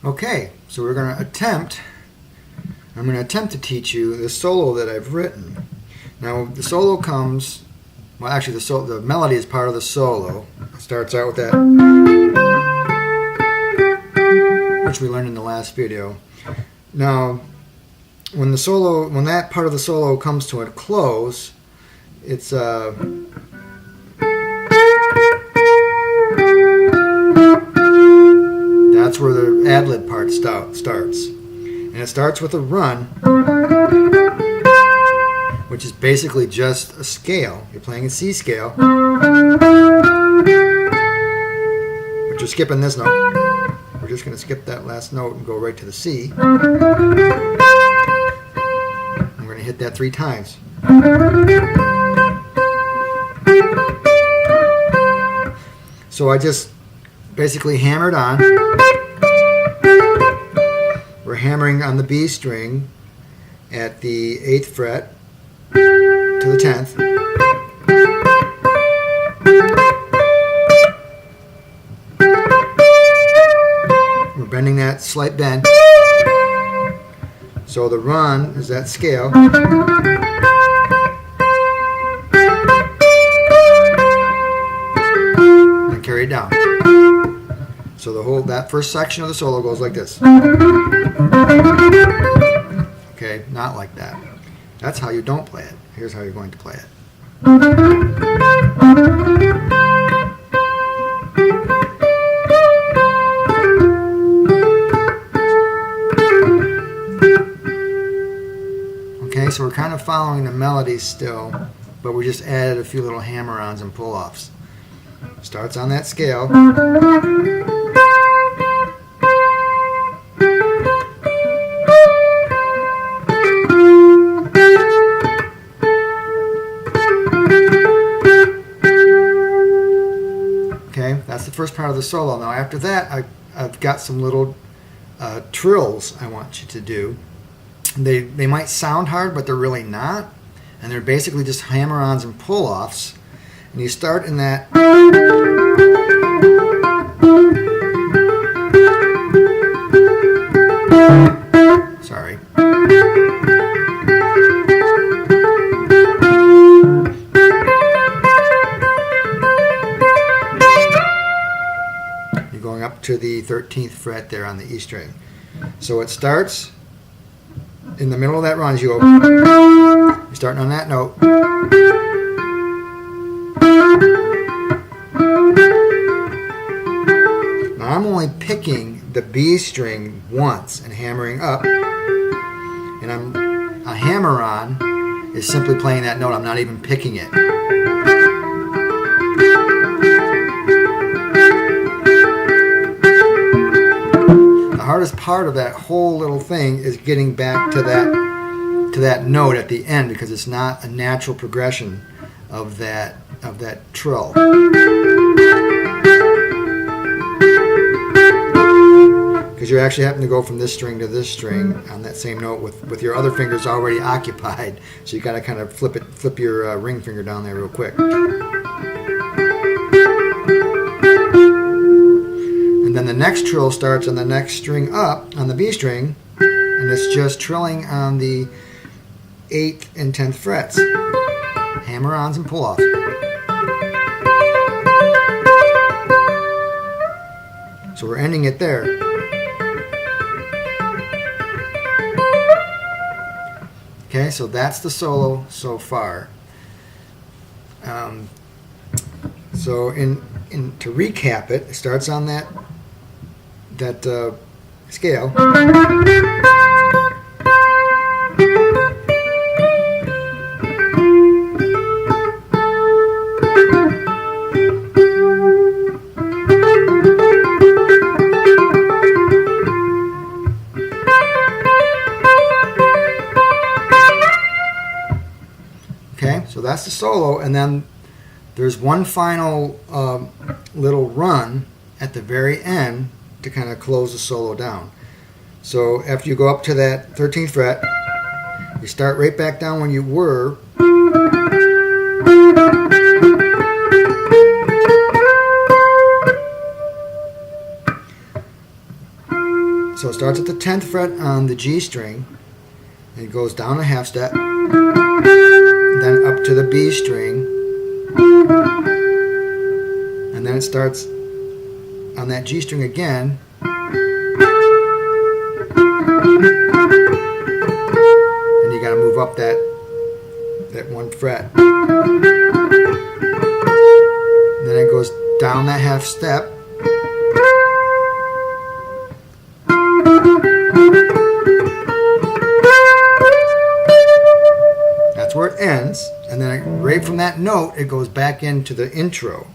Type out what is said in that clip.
Okay, so I'm going to attempt to teach you the solo that I've written. Now the solo comes, well actually the melody is part of the solo. It starts out with that, which we learned in the last video. Now when that part of the solo comes to a close, it's that's where the ad-lib part starts. And it starts with a run, which is basically just a scale. You're playing a C scale, but you're skipping this note. We're just going to skip that last note and go right to the C. And we're going to hit that 3 times. So I just basically hammered on. We're hammering on the B string at the 8th fret to the 10th. We're bending that slight bend. So the run is that scale. And carry it down. So that first section of the solo goes like this. Okay, not like that. That's how you don't play it. Here's how you're going to play it. Okay, so we're kind of following the melody still, but we just added a few little hammer-ons and pull-offs. Starts on that scale. Okay, that's the first part of the solo. Now after that, I've got some little trills I want you to do. They might sound hard, but they're really not. And they're basically just hammer-ons and pull-offs. And you start in that. Sorry. You're going up to the 13th fret there on the E string. So it starts in the middle of that run as you go. You're starting on that note. Now I'm only picking the B string once and hammering up, and a hammer-on is simply playing that note. I'm not even picking it. The hardest part of that whole little thing is getting back to that note at the end, because it's not a natural progression of that trill. Because you're actually having to go from this string to this string on that same note with your other fingers already occupied. So you got to kind of flip your ring finger down there real quick. And then the next trill starts on the next string up on the B string, and it's just trilling on the 8th and 10th frets. Hammer-ons and pull-offs. So we're ending it there. Okay, so that's the solo so far. So to recap it, it starts on that scale. Okay, so that's the solo, and then there's one final little run at the very end to kind of close the solo down. So after you go up to that 13th fret, you start right back down when you were. So it starts at the 10th fret on the G string, and it goes down a half step, then up to the B string, and then it starts on that G string again, and you got to move up that 1 fret. Then it goes down that half step, that's where it ends, and then right from that note it goes back into the intro.